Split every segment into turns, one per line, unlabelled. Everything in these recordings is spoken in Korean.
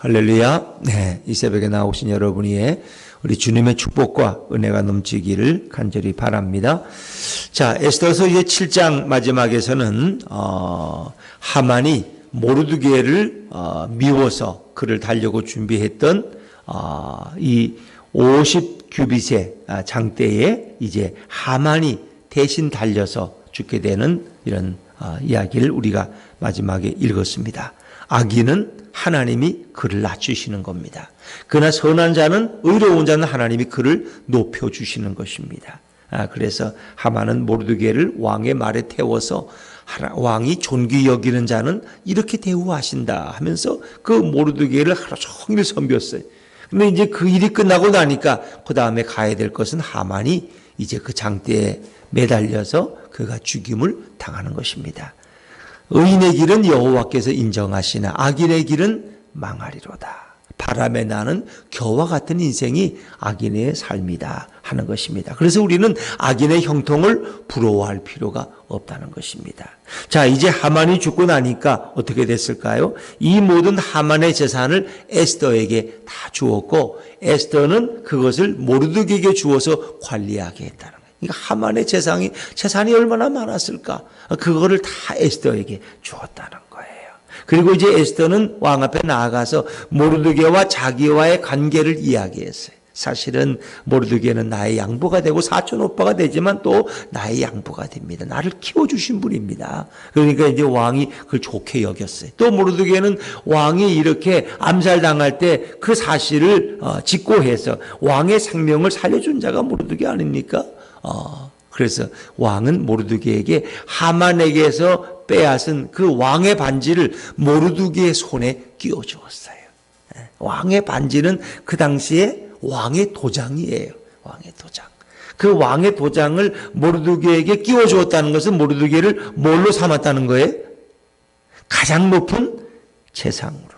할렐루야. 네, 이 새벽에 나오신 여러분 위에 우리 주님의 축복과 은혜가 넘치기를 간절히 바랍니다. 자, 에스더서 이제 7장 마지막에서는 하만이 모르드게를 미워서 그를 달려고 준비했던 이 50규빗의 장대에 이제 하만이 대신 달려서 죽게 되는 이런 이야기를 우리가 마지막에 읽었습니다. 악인은 하나님이 그를 낮추시는 겁니다. 그러나 선한 자는, 의로운 자는 하나님이 그를 높여주시는 것입니다. 그래서 하만은 모르드게를 왕의 말에 태워서 왕이 존귀 여기는 자는 이렇게 대우하신다 하면서 그 모르드게를 하루 종일 섬겼어요. 근데 이제 그 일이 끝나고 나니까 그 다음에 가야 될 것은 하만이 이제 그 장대에 매달려서 그가 죽임을 당하는 것입니다. 의인의 길은 여호와께서 인정하시나 악인의 길은 망하리로다. 바람에 나는 겨와 같은 인생이 악인의 삶이다 하는 것입니다. 그래서 우리는 악인의 형통을 부러워할 필요가 없다는 것입니다. 자, 이제 하만이 죽고 나니까 어떻게 됐을까요? 이 모든 하만의 재산을 에스더에게 다 주었고 에스더는 그것을 모르드게에게 주어서 관리하게 했다는 거예요. 그러니까 하만의 재산이 얼마나 많았을까? 그거를 다 에스더에게 주었다는 거예요. 그리고 이제 에스더는 왕 앞에 나아가서 모르드게와 자기와의 관계를 이야기했어요. 사실은 모르드게는 나의 양보가 되고 사촌 오빠가 되지만 또 나의 양보가 됩니다. 나를 키워주신 분입니다. 그러니까 이제 왕이 그걸 좋게 여겼어요. 또 모르드게는 왕이 이렇게 암살당할 때 그 사실을 직고해서 왕의 생명을 살려준 자가 모르드게 아닙니까? 그래서 왕은 모르드게에게 하만에게서 빼앗은 그 왕의 반지를 모르드게의 손에 끼워 주었어요. 왕의 반지는 그 당시에 왕의 도장이에요. 왕의 도장. 그 왕의 도장을 모르드게에게 끼워 주었다는 것은 모르드게를 뭘로 삼았다는 거예요? 가장 높은 재상으로.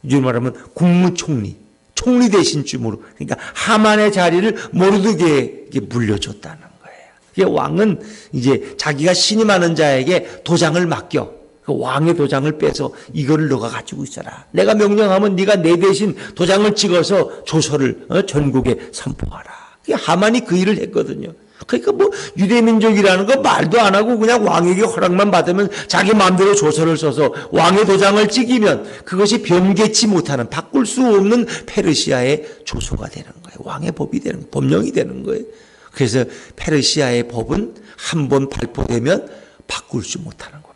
요즘 말하면 국무총리, 총리 대신 쯤으로. 그러니까 하만의 자리를 모르드게에게 물려줬다는 거예요. 왕은 이제 자기가 신임하는 자에게 도장을 맡겨. 그 왕의 도장을 빼서 이거를 너가 가지고 있어라. 내가 명령하면 네가 내 대신 도장을 찍어서 조서를 전국에 선포하라. 하만이 그 일을 했거든요. 그러니까 뭐 유대민족이라는 거 말도 안 하고 그냥 왕에게 허락만 받으면 자기 마음대로 조서를 써서 왕의 도장을 찍으면 그것이 변개치 못하는, 바꿀 수 없는 페르시아의 조서가 되는 거예요. 왕의 법이 되는 거예요. 법령이 되는 거예요. 그래서 페르시아의 법은 한 번 발표되면 바꿀 수 못하는 겁니다.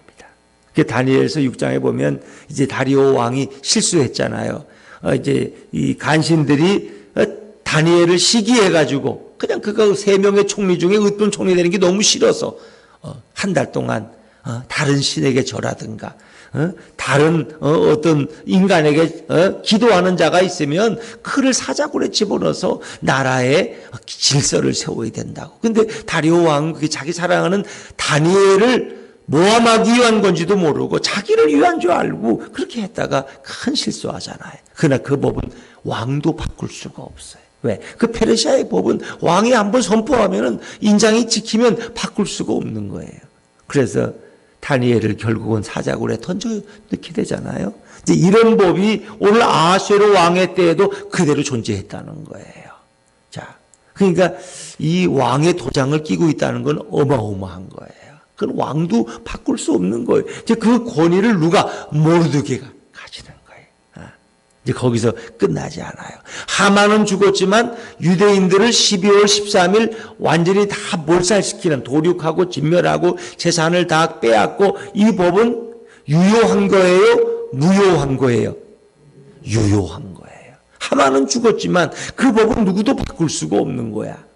다니엘서 6장에 보면 이제 다리오 왕이 실수했잖아요. 이제 이 간신들이 다니엘을 시기해가지고 그냥 그가 3명의 총리 중에 어떤 총리 되는 게 너무 싫어서 한 달 동안 다른 신에게 절하든가 다른 어떤 인간에게 기도하는 자가 있으면 그를 사자굴에 집어넣어서 나라의 질서를 세워야 된다고. 근데 다리오 왕은 그게 자기 사랑하는 다니엘을 모함하기 위한 건지도 모르고 자기를 위한 줄 알고 그렇게 했다가 큰 실수하잖아요. 그러나 그 법은 왕도 바꿀 수가 없어요. 왜? 그 페르시아의 법은 왕이 한번 선포하면은 인장이 찍히면 바꿀 수가 없는 거예요. 그래서 다니엘을 결국은 사자굴에 던져 넣게 되잖아요. 이제 이런 법이 오늘 아하수에로 왕의 때에도 그대로 존재했다는 거예요. 자, 그러니까 이 왕의 도장을 끼고 있다는 건 어마어마한 거예요. 그건 왕도 바꿀 수 없는 거예요. 이제 그 권위를 누가? 모르드게가 가지는 거예요. 이제 거기서 끝나지 않아요. 하만은 죽었지만 유대인들을 12월 13일 완전히 다 몰살시키는, 도륙하고 진멸하고 재산을 다 빼앗고, 이 법은 유효한 거예요? 무효한 거예요? 유효한 거예요. 하만은 죽었지만 그 법은 누구도 바꿀 수가 없는 거야.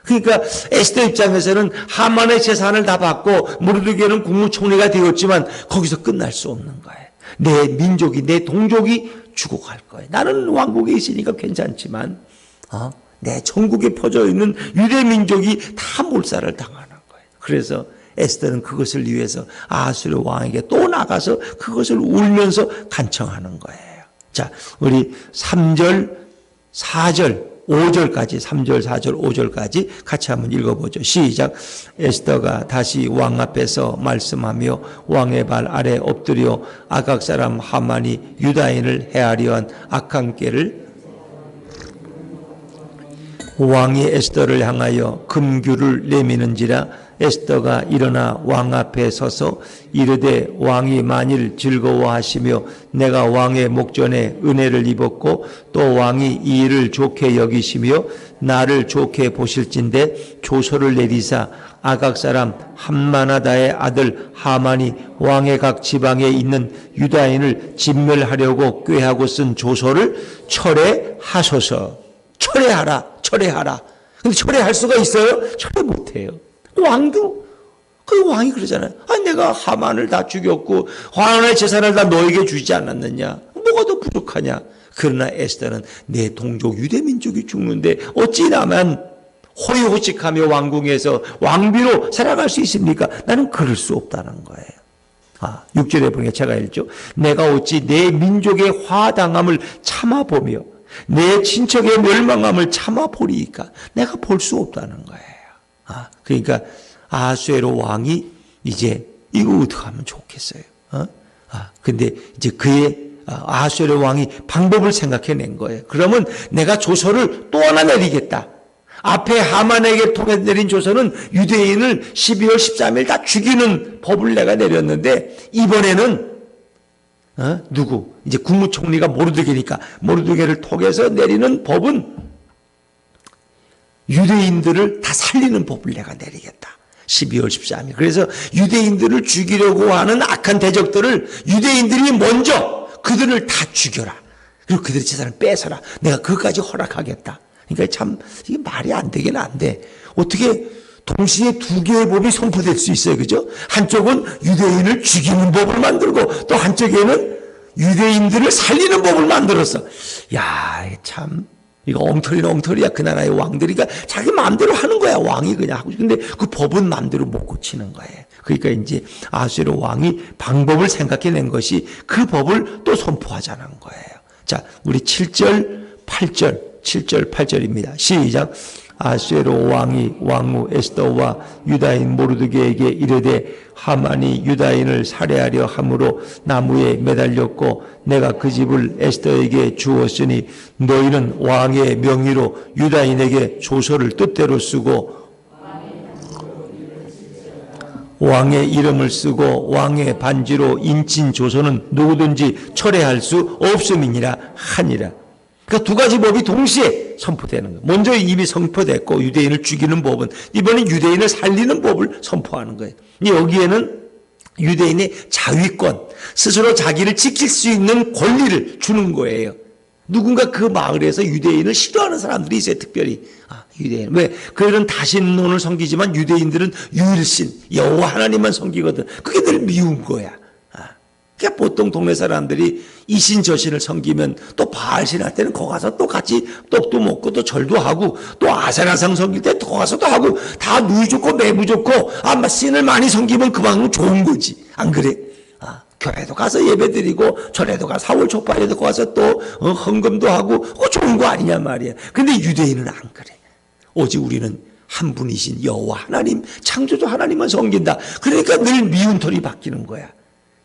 그러니까 에스더 입장에서는 하만의 재산을 다 받고 모르드게는 국무총리가 되었지만 거기서 끝날 수 없는 거예요. 내 민족이, 내 동족이 죽어갈 거예요. 나는 왕국에 있으니까 괜찮지만 내 전국에 퍼져 있는 유대 민족이 다 몰살을 당하는 거예요. 그래서 에스더는 그것을 위해서 아하수르 왕에게 또 나가서 그것을 울면서 간청하는 거예요. 자, 우리 3절, 4절 5절까지 3절, 4절, 5절까지 같이 한번 읽어보죠. 시작. 에스더가 다시 왕 앞에서 말씀하며 왕의 발 아래 엎드려 아각 사람 하만이 유다인을 해하려 한 악한 꾀를 왕이 에스더를 향하여 금규를 내미는지라 에스더가 일어나 왕 앞에 서서 이르되 왕이 만일 즐거워하시며 내가 왕의 목전에 은혜를 입었고 또 왕이 이 일을 좋게 여기시며 나를 좋게 보실진대 조서를 내리사 아각 사람 함마나다의 아들 하만이 왕의 각 지방에 있는 유다인을 진멸하려고 꾀하고 쓴 조서를 철회하소서. 철회하라. 근데 철회할 수가 있어요? 철회 못해요. 왕도, 그 왕이 그러잖아요. 내가 하만을 다 죽였고, 왕의 재산을 다 너에게 주지 않았느냐? 뭐가 더 부족하냐? 그러나 에스더는 내 동족 유대민족이 죽는데 어찌 나만 호의호식하며 왕궁에서 왕비로 살아갈 수 있습니까? 나는 그럴 수 없다는 거예요. 6절에 보니까 제가 읽죠. 내가 어찌 내 민족의 화당함을 참아보며 내 친척의 멸망함을 참아보리이까? 내가 볼 수 없다는 거예요. 그러니까 아하수에로 왕이 이제 이거 어떻게 하면 좋겠어요? 근데 이제 그의 아하수에로 왕이 방법을 생각해낸 거예요. 그러면 내가 조서를 또 하나 내리겠다. 앞에 하만에게 통해 내린 조서는 유대인을 12월 13일 다 죽이는 법을 내가 내렸는데 이번에는 누구? 이제 국무총리가 모르드게니까 모르드게를 통해서 내리는 법은 유대인들을 다 살리는 법을 내가 내리겠다. 12월 13일. 그래서 유대인들을 죽이려고 하는 악한 대적들을 유대인들이 먼저 그들을 다 죽여라. 그리고 그들의 재산을 뺏어라. 내가 그것까지 허락하겠다. 그러니까 참 이게 말이 안 되긴 안 돼. 어떻게 동시에 두 개의 법이 선포될 수 있어요. 그죠? 한쪽은 유대인을 죽이는 법을 만들고 또 한쪽에는 유대인들을 살리는 법을 만들었어. 야, 참 이거 엉터리야. 그 나라의 왕들이 자기 마음대로 하는 거야. 왕이 그냥 하고. 근데 그 법은 마음대로 못 고치는 거예요. 그러니까 이제 아하수에로 왕이 방법을 생각해낸 것이 그 법을 또 선포하자는 거예요. 자, 우리 7절, 8절입니다. 시작. 아하수에로 왕이 왕후 에스더와 유다인 모르드게에게 이르되 하만이 유다인을 살해하려 함으로 나무에 매달렸고 내가 그 집을 에스더에게 주었으니 너희는 왕의 명의로 유다인에게 조서를 뜻대로 쓰고 왕의 이름을 쓰고 왕의 반지로 인친 조서는 누구든지 철회할 수 없음이니라 하니라. 그러니까 두 가지 법이 동시에 선포되는 거예요. 먼저 이미 선포됐고 유대인을 죽이는 법은 이번엔 유대인을 살리는 법을 선포하는 거예요. 여기에는 유대인의 자위권, 스스로 자기를 지킬 수 있는 권리를 주는 거예요. 누군가 그 마을에서 유대인을 싫어하는 사람들이 있어요. 특별히 유대인. 왜? 그들은 다신론을 섬기지만 유대인들은 유일신, 여호와 하나님만 섬기거든. 그게 늘 미운 거야. 그러니까 보통 동네 사람들이 이신 저신을 섬기면 또 바알신 할 때는 거기 가서 또 같이 떡도 먹고 또 절도 하고 또 아세라상 섬길 때 거기 가서 또 하고 다 누이 좋고 매부 좋고 신을 많이 섬기면 그만큼 좋은 거지. 안 그래? 교회도 가서 예배 드리고 절에도 가서 4월 초파에도 가서 또 헌금도 하고 좋은 거 아니냐 말이야. 근데 유대인은 안 그래. 오직 우리는 한 분이신 여호와 하나님, 창조주 하나님만 섬긴다. 그러니까 늘 미운 털이 바뀌는 거야.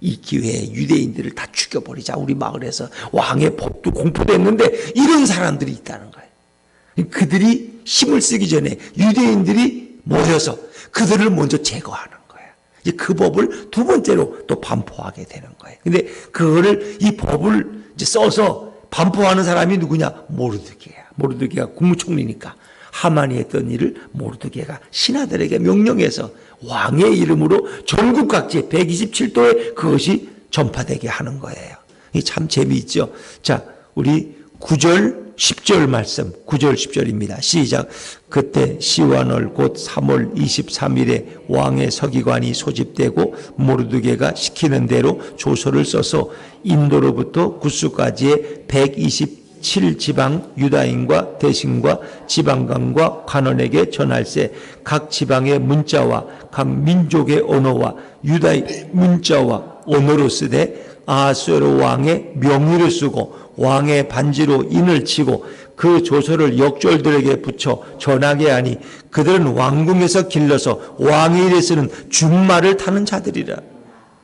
이 기회에 유대인들을 다 죽여버리자. 우리 마을에서 왕의 법도 공포됐는데 이런 사람들이 있다는 거예요. 그들이 힘을 쓰기 전에 유대인들이 모여서 그들을 먼저 제거하는 거예요. 이제 그 법을 두 번째로 또 반포하게 되는 거예요. 근데 그거를 이 법을 이제 써서 반포하는 사람이 누구냐? 모르드게야. 모르드게가 국무총리니까 하만이 했던 일을 모르드게가 신하들에게 명령해서 왕의 이름으로 전국 각지에 127도에 그것이 전파되게 하는 거예요. 이게 참 재미있죠. 자, 우리 9절 10절 말씀, 9절 10절입니다. 시작. 그때 시완월 곧 3월 23일에 왕의 서기관이 소집되고 모르드게가 시키는 대로 조서를 써서 인도로부터 구스까지의 127지방 유다인과 대신과 지방관과 관원에게 전할세. 각 지방의 문자와 각 민족의 언어와 유다의 문자와 언어로 쓰되 아하수에로 왕의 명의를 쓰고 왕의 반지로 인을 치고 그 조서를 역졸들에게 붙여 전하게 하니 그들은 왕궁에서 길러서 왕의 일에 쓰는 준말을 타는 자들이라.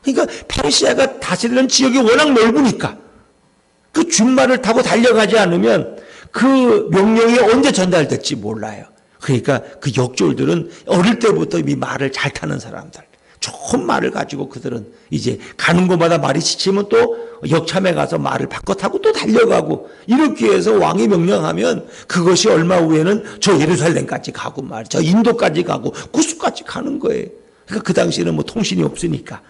그러니까 페르시아가 다스리는 지역이 워낙 넓으니까 그 준말을 타고 달려가지 않으면 그 명령이 언제 전달될지 몰라요. 그러니까 그 역졸들은 어릴 때부터 이 말을 잘 타는 사람들, 좋은 말을 가지고 그들은 이제 가는 곳마다 말이 지치면 또 역참에 가서 말을 바꿔 타고 또 달려가고, 이렇게 해서 왕이 명령하면 그것이 얼마 후에는 저 예루살렘까지 가고 저 인도까지 가고 구스까지 가는 거예요. 그러니까 그 당시에는 뭐 통신이 없으니까.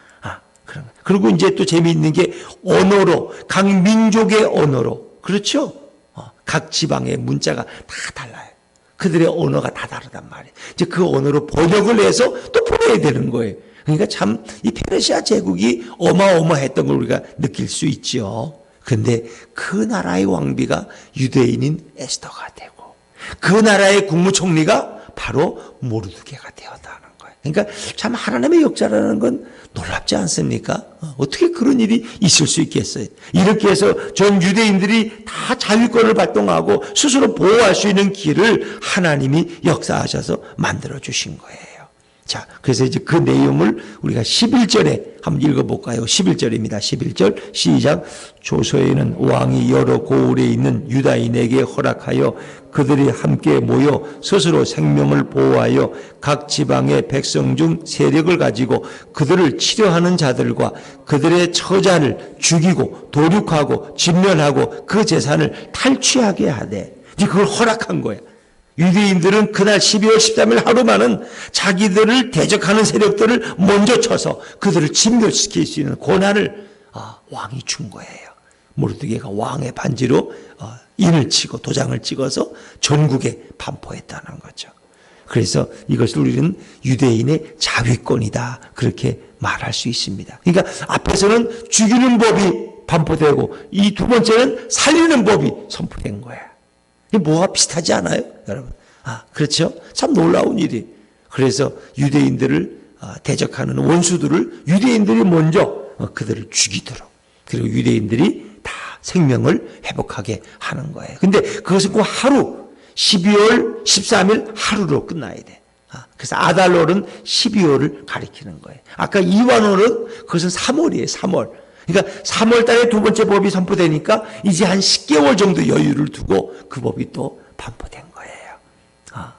그리고 이제 또 재미있는 게 언어로, 각 민족의 언어로, 그렇죠? 각 지방의 문자가 다 달라요. 그들의 언어가 다 다르단 말이에요. 이제 그 언어로 번역을 해서 또 보내야 되는 거예요. 그러니까 참 이 페르시아 제국이 어마어마했던 걸 우리가 느낄 수 있죠. 그런데 그 나라의 왕비가 유대인인 에스더가 되고 그 나라의 국무총리가 바로 모르드게가 되었다는 거예요. 그러니까 참 하나님의 역사라는 건 놀랍지 않습니까? 어떻게 그런 일이 있을 수 있겠어요? 이렇게 해서 전 유대인들이 다 자위권을 발동하고 스스로 보호할 수 있는 길을 하나님이 역사하셔서 만들어 주신 거예요. 자, 그래서 이제 그 내용을 우리가 11절에 한번 읽어볼까요? 11절입니다. 11절 시작. 조서에는 왕이 여러 고을에 있는 유다인에게 허락하여 그들이 함께 모여 스스로 생명을 보호하여 각 지방의 백성 중 세력을 가지고 그들을 치려하는 자들과 그들의 처자를 죽이고 도륙하고 진멸하고 그 재산을 탈취하게 하되, 이제 그걸 허락한 거야. 유대인들은 그날 12월 13일 하루만은 자기들을 대적하는 세력들을 먼저 쳐서 그들을 진멸시킬 수 있는 권한을 왕이 준 거예요. 모르드게가 왕의 반지로 인을 치고 도장을 찍어서 전국에 반포했다는 거죠. 그래서 이것을 우리는 유대인의 자위권이다, 그렇게 말할 수 있습니다. 그러니까 앞에서는 죽이는 법이 반포되고 이 두 번째는 살리는 법이 선포된 거야. 이게 뭐가 비슷하지 않아요, 여러분? 그렇죠? 참 놀라운 일이. 그래서 유대인들을 대적하는 원수들을 유대인들이 먼저 그들을 죽이도록, 그리고 유대인들이 다 생명을 회복하게 하는 거예요. 근데 그것은 그 하루, 12월 13일 하루로 끝나야 돼. 그래서 아달월은 12월을 가리키는 거예요. 아까 이완월은 그것은 3월이에요, 3월. 그러니까 3월 달에 두 번째 법이 선포되니까 이제 한 10개월 정도 여유를 두고 그 법이 또 반포된 거예요.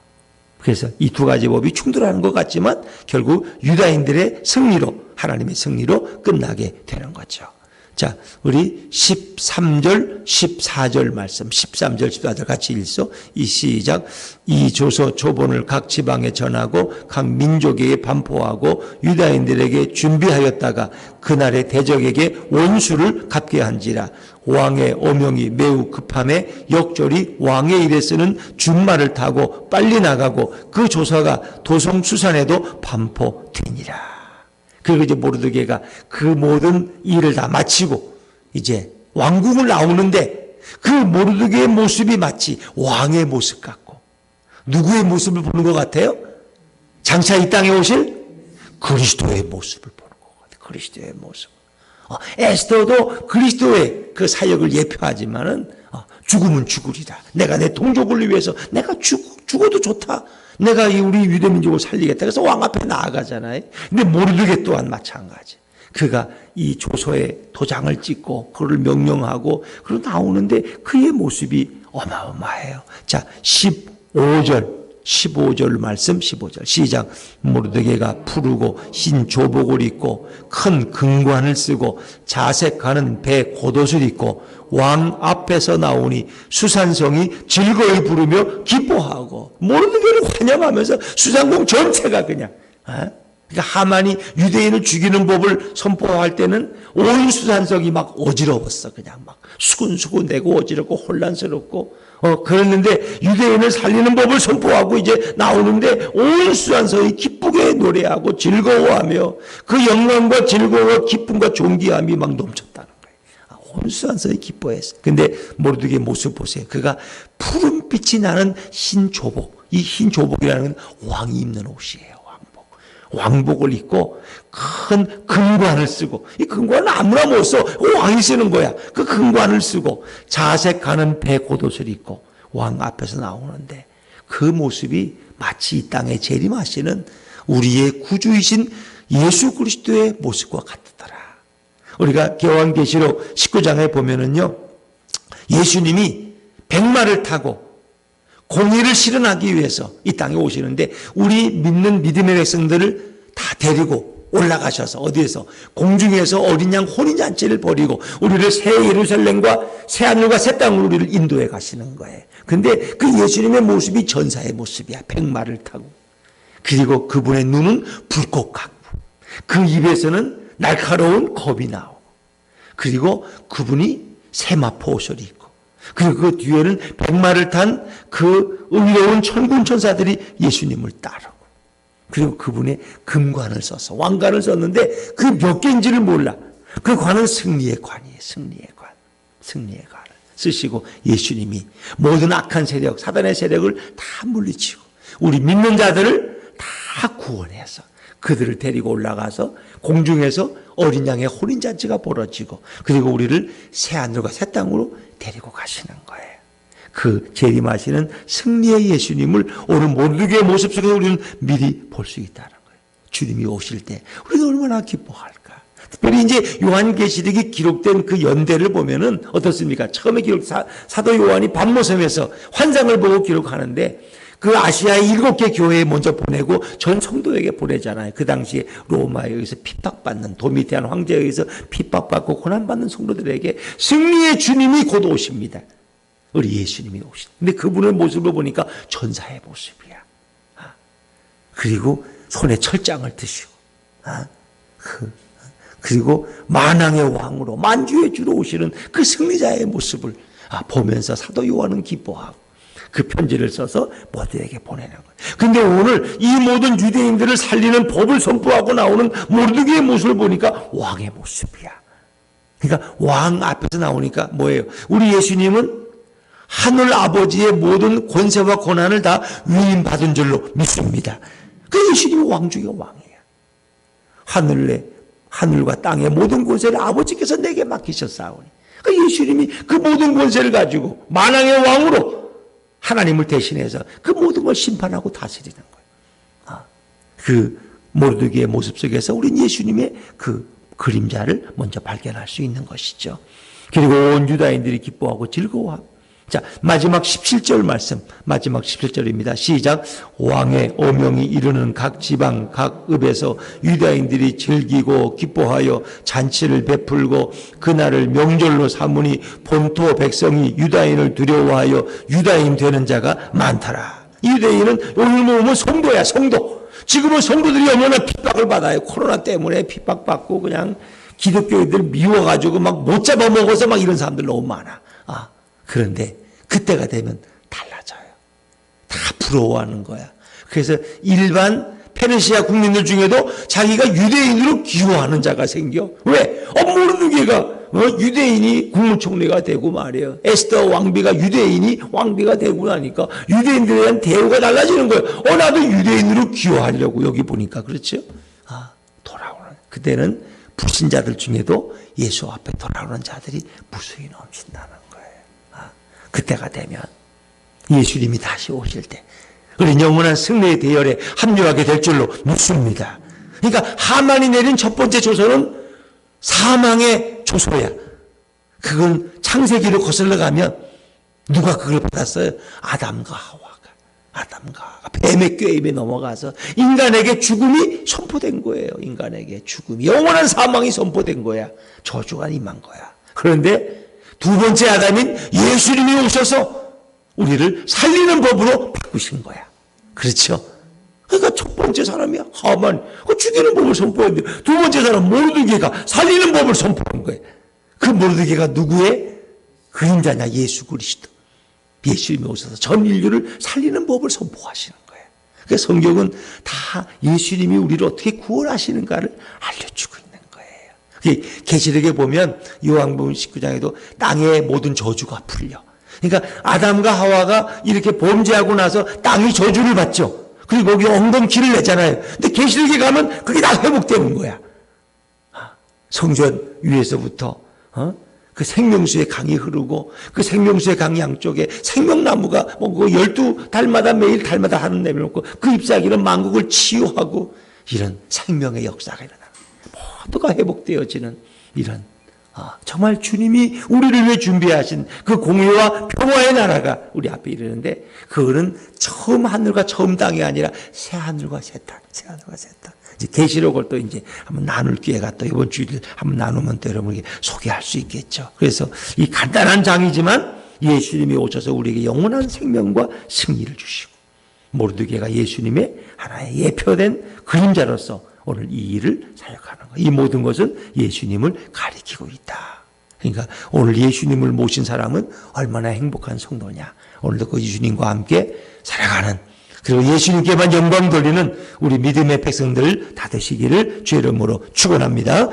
그래서 이 두 가지 법이 충돌하는 것 같지만 결국 유다인들의 승리로, 하나님의 승리로 끝나게 되는 거죠. 자, 우리 13절, 14절 말씀, 13절, 14절 같이 읽소. 이 시작. 이 조서 초본을 각 지방에 전하고 각 민족에게 반포하고 유다인들에게 준비하였다가 그날의 대적에게 원수를 갚게 한지라. 왕의 어명이 매우 급함에 역졸이 왕의 일에 쓰는 준말을 타고 빨리 나가고 그 조서가 도성수산에도 반포되니라. 그리고 이제 모르드게가 그 모든 일을 다 마치고 이제 왕궁을 나오는데 그 모르드게의 모습이 마치 왕의 모습 같고, 누구의 모습을 보는 것 같아요? 장차 이 땅에 오실 그리스도의 모습을 보는 것 같아요. 그리스도의 모습. 에스더도 그리스도의 그 사역을 예표하지만은 죽으면 죽으리라. 내가 내 동족을 위해서 내가 죽어도 좋다. 내가 우리 유대민족을 살리겠다. 그래서 왕 앞에 나아가잖아요. 근데 모르드게 또한 마찬가지. 그가 이 조서에 도장을 찍고 그를 명령하고 그러고 나오는데 그의 모습이 어마어마해요. 자, 15절 말씀, 15절 시작. 모르드게가 푸르고 흰 조복을 입고 큰 금관을 쓰고 자색하는 배 겉옷을 입고 왕 앞에서 나오니 수산성이 즐거이 부르며 기뻐하고, 모르드게를 환영하면서 수산궁 전체가 그냥, 그러니까 하만이 유대인을 죽이는 법을 선포할 때는 온 수산성이 막 어지러웠어. 그냥 막 수군수군대고 어지럽고 혼란스럽고 그랬는데 유대인을 살리는 법을 선포하고 이제 나오는데 온 수산성이 기쁘게 노래하고 즐거워하며 그 영광과 즐거움과 기쁨과 존귀함이 막 넘쳤다는 거예요. 온 수산성이 기뻐했어. 근데 모르드게의 모습 보세요. 그가 푸른빛이 나는 흰 조복, 이 흰 조복이라는 건 왕이 입는 옷이에요. 왕복. 왕복을 입고 큰 금관을 쓰고, 이 금관은 아무나 못 써. 왕이 쓰는 거야. 그 금관을 쓰고 자색하는 배 겉옷을 입고 왕 앞에서 나오는데, 그 모습이 마치 이 땅에 재림하시는 우리의 구주이신 예수 그리스도의 모습과 같더라. 우리가 요한계시록 19장에 보면은요, 예수님이 백마를 타고 공의를 실현하기 위해서 이 땅에 오시는데, 우리 믿는 믿음의 백성들을 다 데리고 올라가셔서 어디에서? 공중에서 어린 양 혼인잔치를 벌이고 우리를 새 예루살렘과 새 하늘과 새 땅으로 우리를 인도해 가시는 거예요. 근데 그 예수님의 모습이 전사의 모습이야. 백마를 타고. 그리고 그분의 눈은 불꽃 같고, 그 입에서는 날카로운 겁이 나오고, 그리고 그분이 세마포 옷을 입고, 그리고 그 뒤에는 백마를 탄 그 의로운 천군 천사들이 예수님을 따르고, 그리고 그분의 금관을 써서 왕관을 썼는데 그 몇 개인지를 몰라. 그 관은 승리의 관이에요. 승리의 관. 승리의 관을 쓰시고 예수님이 모든 악한 세력, 사단의 세력을 다 물리치고 우리 믿는 자들을 다 구원해서 그들을 데리고 올라가서 공중에서 어린 양의 혼인잔치가 벌어지고, 그리고 우리를 새 하늘과 새 땅으로 데리고 가시는 거예요. 그 재림하시는 승리의 예수님을 오늘 모르게의 모습 속에서 우리는 미리 볼 수 있다는 거예요. 주님이 오실 때 우리는 얼마나 기뻐할까. 특별히 이제 요한계시록이 기록된 그 연대를 보면은 어떻습니까? 처음에 기록 사도 요한이 밤모섬에서 환상을 보고 기록하는데, 그 아시아의 7개 교회에 먼저 보내고 전 성도에게 보내잖아요. 그 당시에 로마에 의해서 핍박받는, 도미티안 황제에 의해서 핍박받고 고난받는 성도들에게 승리의 주님이 곧 오십니다. 우리 예수님이 오신. 근데 그분의 모습을 보니까 전사의 모습이야. 그리고 손에 철장을 드시고, 그리고 만왕의 왕으로 만주의 주로 오시는 그 승리자의 모습을 보면서 사도 요한은 기뻐하고 그 편지를 써서 모두에게 보내는 거예요. 근데 오늘 이 모든 유대인들을 살리는 법을 선포하고 나오는 모르드게의 모습을 보니까 왕의 모습이야. 그러니까 왕 앞에서 나오니까 뭐예요? 우리 예수님은 하늘 아버지의 모든 권세와 권한을 다 위임받은 줄로 믿습니다. 그 예수님이 왕 중의 왕이야. 하늘과 땅의 모든 권세를 아버지께서 내게 맡기셨사오니, 그 예수님이 그 모든 권세를 가지고 만왕의 왕으로 하나님을 대신해서 그 모든 걸 심판하고 다스리는 거예요. 그 모르드게의 모습 속에서 우린 예수님의 그 그림자를 먼저 발견할 수 있는 것이죠. 그리고 온 유다인들이 기뻐하고 즐거워하고. 자, 마지막 17절 말씀, 마지막 17절입니다. 시작. 왕의 어명이 이르는 각 지방 각 읍에서 유다인들이 즐기고 기뻐하여 잔치를 베풀고 그날을 명절로 삼으니 본토 백성이 유다인을 두려워하여 유다인 되는 자가 많더라. 유대인은 오늘 보면 성도야, 성도. 지금은 성도들이 얼마나 핍박을 받아요. 코로나 때문에 핍박받고 그냥 기독교인들 미워가지고 막 못 잡아먹어서 막 이런 사람들 너무 많아. 그런데 그때가 되면 달라져요. 다 부러워하는 거야. 그래서 일반 페르시아 국민들 중에도 자기가 유대인으로 기호하는 자가 생겨. 왜? 모르드게가 유대인이 국무총리가 되고 말이에요. 에스더 왕비가 유대인이 왕비가 되고 나니까 유대인들에 대한 대우가 달라지는 거예요. 나도 유대인으로 기호하려고. 여기 보니까 그렇죠? 돌아오는. 그때는 불신자들 중에도 예수 앞에 돌아오는 자들이 무수히 넘친다는 거예요. 그때가 되면 예수님이 다시 오실 때 우리 영원한 승리의 대열에 합류하게 될 줄로 믿습니다. 그러니까 하만이 내린 첫 번째 조서는 사망의 조서야. 그건 창세기로 거슬러 가면 누가 그걸 받았어요? 아담과 하와가 뱀의 꾀임에 넘어가서 인간에게 죽음이 선포된 거예요. 인간에게 죽음이, 영원한 사망이 선포된 거야. 저주가 임한 거야. 그런데 두 번째 아담인 예수님이 오셔서 우리를 살리는 법으로 바꾸신 거야. 그렇죠? 그러니까 첫 번째 사람이야. 하만. 죽이는 법을 선포했는데 두 번째 사람 모르드게가 살리는 법을 선포한 거예요. 그 모르드게가 누구의 그림자냐? 예수 그리스도. 예수님이 오셔서 전 인류를 살리는 법을 선포하시는 거예요. 그러니까 성경은 다 예수님이 우리를 어떻게 구원하시는가를 알려주고 있는 거예요. 계시록에 보면 요한복음 19장에도 땅의 모든 저주가 풀려. 그러니까 아담과 하와가 이렇게 범죄하고 나서 땅이 저주를 받죠. 그리고 거기 엉겅퀴를 냈잖아요. 근데 계시록에 가면 그게 다 회복되는 거야. 성전 위에서부터 그 생명수의 강이 흐르고 그 생명수의 강 양쪽에 생명나무가 뭐 12달마다 매일 달마다 하는 내밀놓고 그 잎사귀는 만국을 치유하고 이런 생명의 역사가 일어나는 모두가 회복되어지는 이런 정말 주님이 우리를 위해 준비하신 그 공의와 평화의 나라가 우리 앞에 이르는데 그거는 처음 하늘과 처음 땅이 아니라 새 하늘과 새 땅, 새 하늘과 새 땅. 이제 계시록을 또 이제 한번 나눌 기회가 또 이번 주일 한번 나누면 또 여러분에게 소개할 수 있겠죠. 그래서 이 간단한 장이지만 예수님이 오셔서 우리에게 영원한 생명과 승리를 주시고 모르드게가 예수님의 하나의 예표된 그림자로서 오늘 이 일을 사역하는 거예요. 이 모든 것은 예수님을 가리키고 있다. 그러니까 오늘 예수님을 모신 사람은 얼마나 행복한 성도냐. 오늘도 그 예수님과 함께 살아가는 그리고 예수님께만 영광 돌리는 우리 믿음의 백성들 다 되시기를 주의 이름으로 축원합니다.